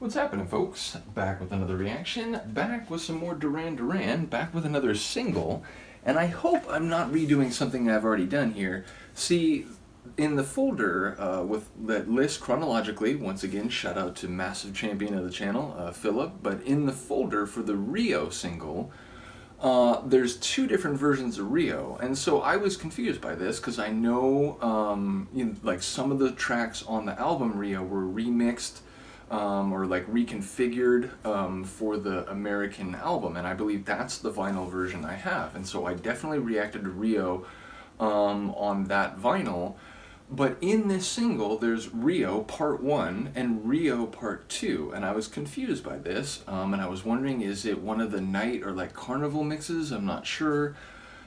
What's happening, folks? Back with another reaction, back with some more Duran Duran, back with another single, and I hope I'm not redoing something I've already done here. See, in the folder with that list chronologically, once again, shout out to massive champion of the channel, Philip, but in the folder for the Rio single, there's two different versions of Rio, and so I was confused by this because I know, like some of the tracks on the album Rio were remixed or like reconfigured for the American album, and I believe that's the vinyl version I have, and so I definitely reacted to Rio on that vinyl. But in this single, there's Rio Part 1 and Rio Part 2, and I was confused by this, and I was wondering, is it one of the night or like carnival mixes? I'm not sure.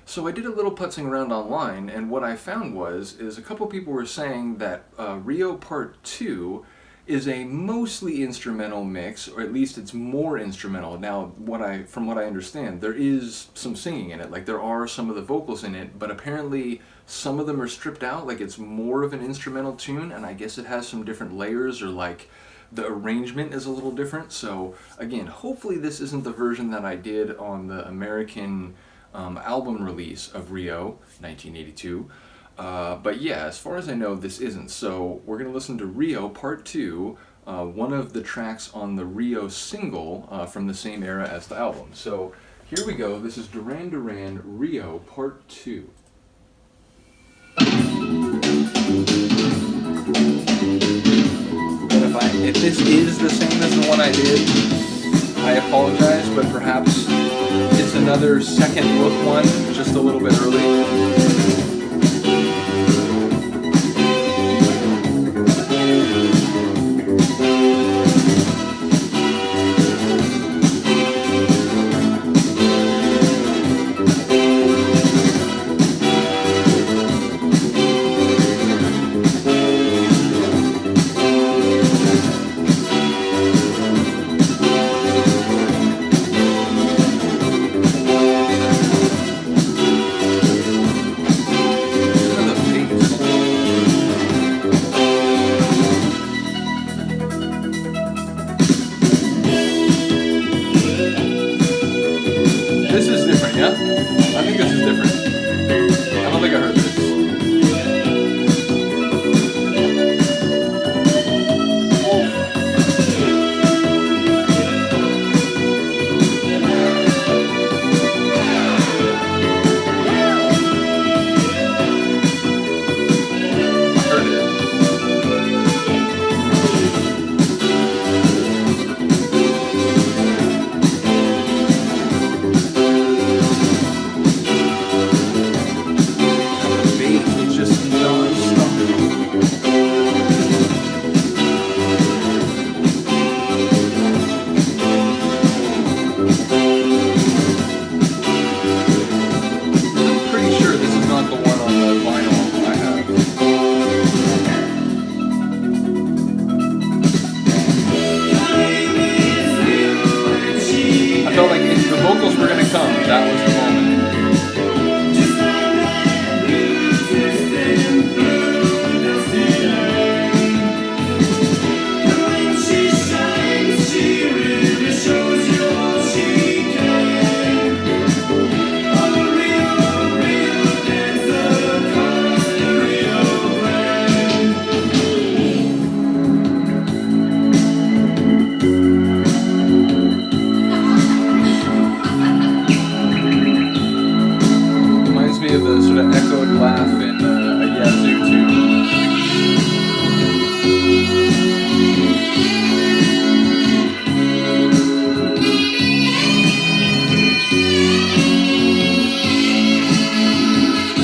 So I did a little putzing around online, and what I found is a couple people were saying that Rio Part 2 is a mostly instrumental mix, or at least it's more instrumental. Now, from what I understand, there is some singing in it, like there are some of the vocals in it, but apparently some of them are stripped out, like it's more of an instrumental tune, and I guess it has some different layers, or like the arrangement is a little different. So again, hopefully this isn't the version that I did on the American album release of Rio 1982. But yeah, as far as I know, this isn't. So we're going to listen to Rio Part 2, one of the tracks on the Rio single from the same era as the album. So here we go. This is Duran Duran Rio Part 2. And if this is the same as the one I did, I apologize, but perhaps it's another second look one, just a little bit early. This is different, yeah? I think this is different. I don't think I heard this. Vocals were gonna come, that was the moment. The sort of echoed laugh in a Yazoo tune.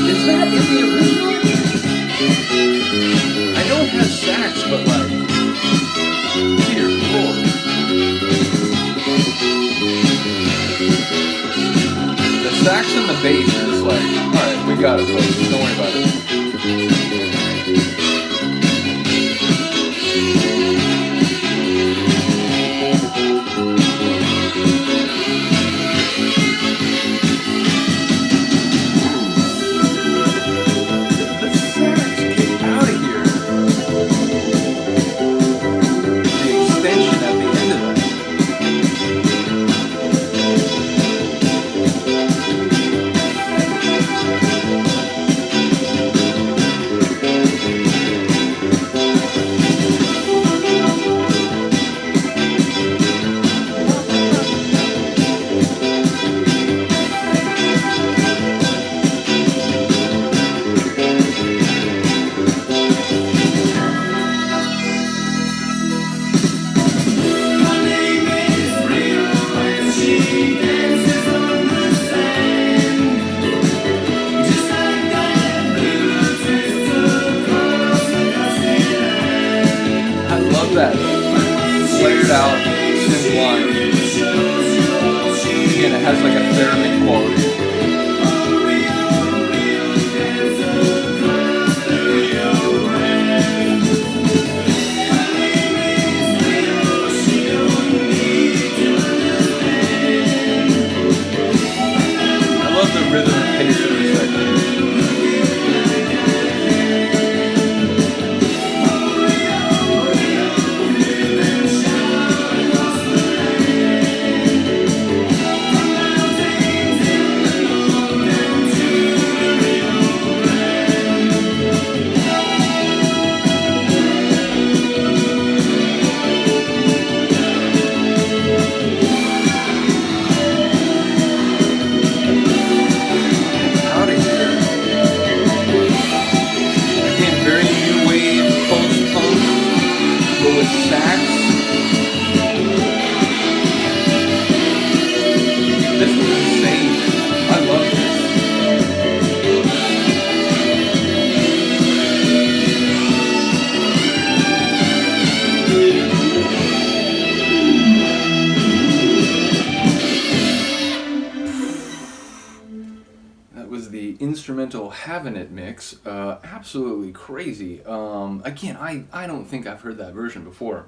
Is that in the original? I know it has sax, but like, dear Lord. The sax and the bass are just like, alright, we got it, folks. Don't worry about it. The sax, get out of here. The extension at the end out synth line. Again, it has like a theremin quality. I love the rhythm and pace of this section. Instrumental Having It mix, absolutely crazy. Again, I don't think I've heard that version before.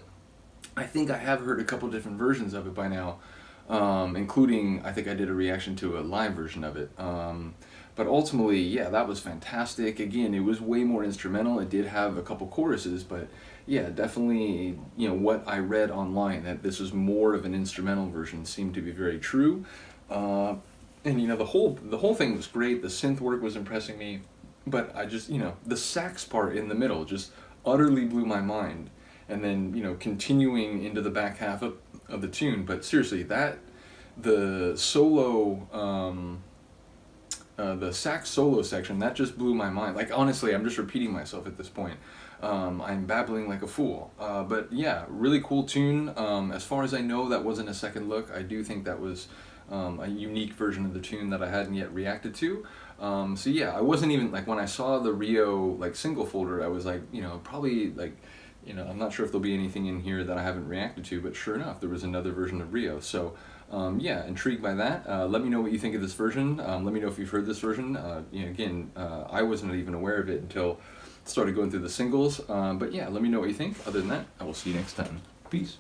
I think I have heard a couple different versions of it by now, including I think I did a reaction to a live version of it. But ultimately, yeah, that was fantastic. Again, it was way more instrumental. It did have a couple choruses, but yeah, definitely, you know, what I read online, that this was more of an instrumental version, seemed to be very true. And you know, the whole thing was great. The synth work was impressing me, but I just, you know, the sax part in the middle just utterly blew my mind. And then, you know, continuing into the back half of the tune. But seriously, the solo, the sax solo section, that just blew my mind. Like, honestly, I'm just repeating myself at this point. I'm babbling like a fool. But yeah, really cool tune. As far as I know, that wasn't a second look. I do think that was a unique version of the tune that I hadn't yet reacted to. So yeah, I wasn't even, like, when I saw the Rio, like, single folder, I was like, you know, probably, like, you know, I'm not sure if there'll be anything in here that I haven't reacted to, but sure enough, there was another version of Rio. So yeah, intrigued by that. Let me know what you think of this version. Let me know if you've heard this version. You know, again, I wasn't even aware of it until I started going through the singles. But yeah, let me know what you think. Other than that, I will see you next time. Peace.